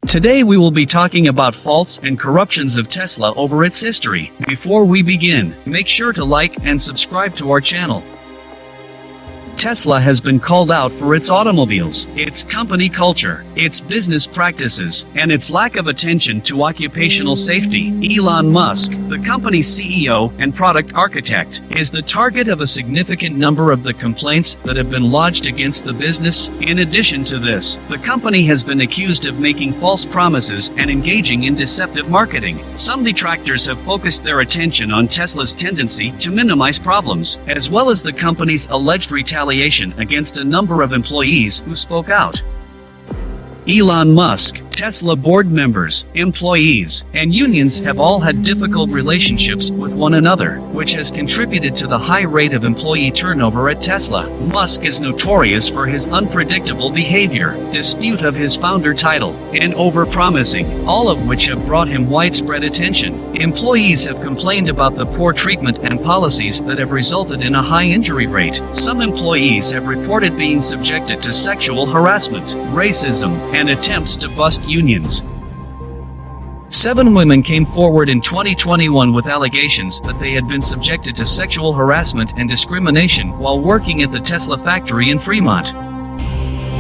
Today we will be talking about faults and corruptions of Tesla over its history. Before we begin, make sure to like and subscribe to our channel. Tesla has been called out for its automobiles, its company culture, its business practices, and its lack of attention to occupational safety. Elon Musk, the company's CEO and product architect, is the target of a significant number of the complaints that have been lodged against the business. In addition to this, the company has been accused of making false promises and engaging in deceptive marketing. Some detractors have focused their attention on Tesla's tendency to minimize problems, as well as the company's alleged retaliation against a number of employees who spoke out. Elon Musk, Tesla board members, employees, and unions have all had difficult relationships with one another, which has contributed to the high rate of employee turnover at Tesla. Musk is notorious for his unpredictable behavior, dispute of his founder title, and overpromising, all of which have brought him widespread attention. Employees have complained about the poor treatment and policies that have resulted in a high injury rate. Some employees have reported being subjected to sexual harassment, racism, and attempts to bust unions. 7 women came forward in 2021 with allegations that they had been subjected to sexual harassment and discrimination while working at the Tesla factory in Fremont,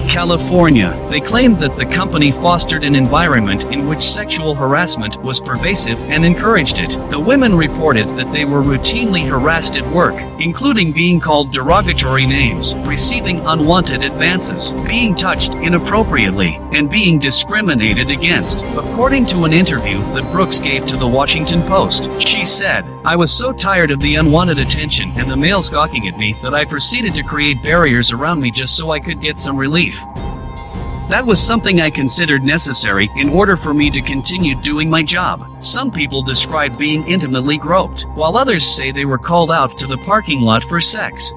California. They claimed that the company fostered an environment in which sexual harassment was pervasive and encouraged it. The women reported that they were routinely harassed at work, including being called derogatory names, receiving unwanted advances, being touched inappropriately, and being discriminated against. According to an interview that Brooks gave to the Washington Post, she said, "I was so tired of the unwanted attention and the males gawking at me that I proceeded to create barriers around me just so I could get some relief. That was something I considered necessary in order for me to continue doing my job." Some people describe being intimately groped, while others say they were called out to the parking lot for sex.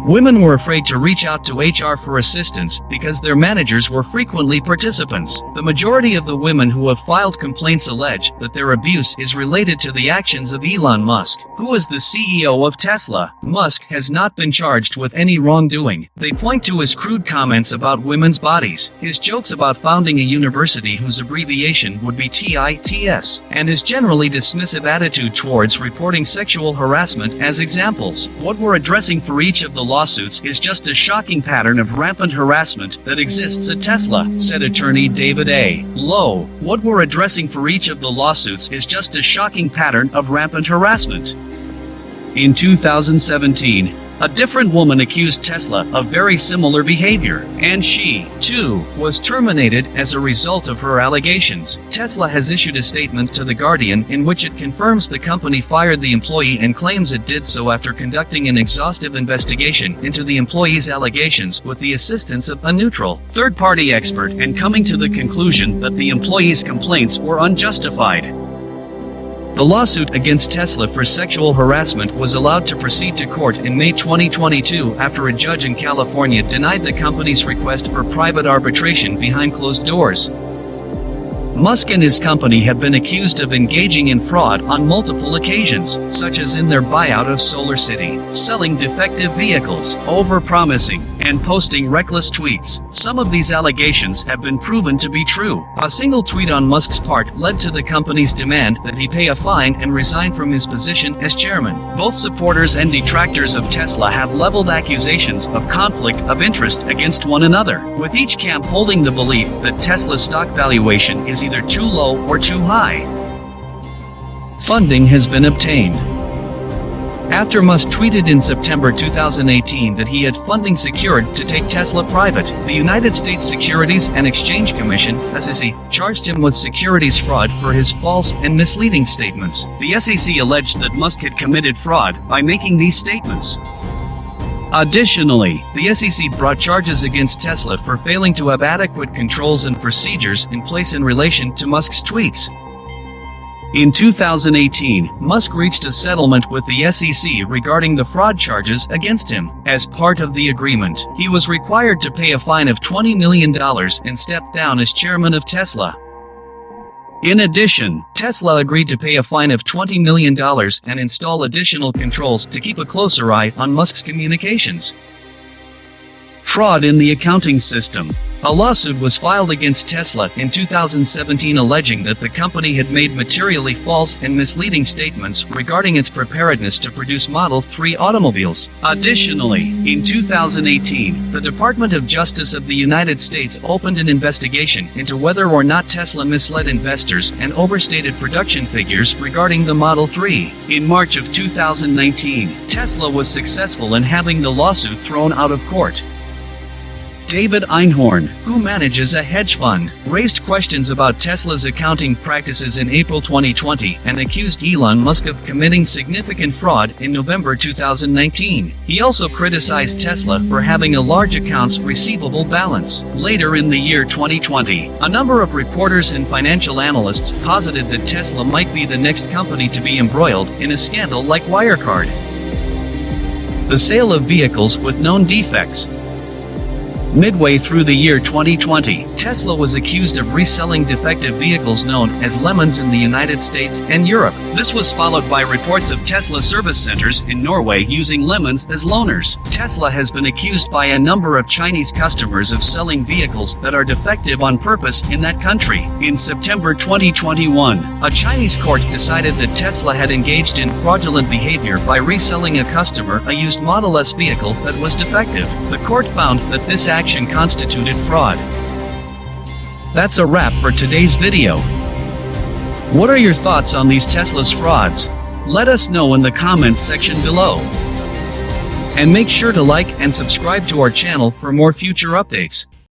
Women were afraid to reach out to HR for assistance because their managers were frequently participants. The majority of the women who have filed complaints allege that their abuse is related to the actions of Elon Musk, who is the CEO of Tesla. Musk has not been charged with any wrongdoing. They point to his crude comments about women's bodies, his jokes about founding a university whose abbreviation would be TITS, and his generally dismissive attitude towards reporting sexual harassment as examples. What we're addressing for each of the lawsuits is just a shocking pattern of rampant harassment that exists at Tesla, said attorney David A. Lowe. What we're addressing for each of the lawsuits is just a shocking pattern of rampant harassment. In 2017, a different woman accused Tesla of very similar behavior, and she, too, was terminated as a result of her allegations. Tesla has issued a statement to The Guardian in which it confirms the company fired the employee and claims it did so after conducting an exhaustive investigation into the employee's allegations with the assistance of a neutral, third-party expert and coming to the conclusion that the employee's complaints were unjustified. The lawsuit against Tesla for sexual harassment was allowed to proceed to court in May 2022 after a judge in California denied the company's request for private arbitration behind closed doors. Musk and his company have been accused of engaging in fraud on multiple occasions, such as in their buyout of SolarCity, selling defective vehicles, overpromising, and posting reckless tweets. Some of these allegations have been proven to be true. A single tweet on Musk's part led to the company's demand that he pay a fine and resign from his position as chairman. Both supporters and detractors of Tesla have leveled accusations of conflict of interest against one another, with each camp holding the belief that Tesla's stock valuation is either too low or too high. Funding has been obtained. After Musk tweeted in September 2018 that he had funding secured to take Tesla private, the United States Securities and Exchange Commission, SEC, charged him with securities fraud for his false and misleading statements. The SEC alleged that Musk had committed fraud by making these statements. Additionally, the SEC brought charges against Tesla for failing to have adequate controls and procedures in place in relation to Musk's tweets. In 2018, Musk reached a settlement with the SEC regarding the fraud charges against him. As part of the agreement, he was required to pay a fine of $20 million and step down as chairman of Tesla. In addition, Tesla agreed to pay a fine of $20 million and install additional controls to keep a closer eye on Musk's communications. Fraud in the accounting system. A lawsuit was filed against Tesla in 2017 alleging that the company had made materially false and misleading statements regarding its preparedness to produce Model 3 automobiles. Additionally, in 2018, the Department of Justice of the United States opened an investigation into whether or not Tesla misled investors and overstated production figures regarding the Model 3. In March of 2019, Tesla was successful in having the lawsuit thrown out of court. David Einhorn, who manages a hedge fund, raised questions about Tesla's accounting practices in April 2020 and accused Elon Musk of committing significant fraud in November 2019. He also criticized Tesla for having a large accounts receivable balance. Later in the year 2020, a number of reporters and financial analysts posited that Tesla might be the next company to be embroiled in a scandal like Wirecard. The sale of vehicles with known defects. Midway through the year 2020, Tesla was accused of reselling defective vehicles known as lemons in the United States and Europe. This was followed by reports of Tesla service centers in Norway using lemons as loaners. Tesla has been accused by a number of Chinese customers of selling vehicles that are defective on purpose in that country. In September 2021, a Chinese court decided that Tesla had engaged in fraudulent behavior by reselling a customer a used Model S vehicle that was defective. The court found that this action constituted fraud. That's a wrap for today's video. What are your thoughts on these Tesla's frauds? Let us know in the comments section below. And make sure to like and subscribe to our channel for more future updates.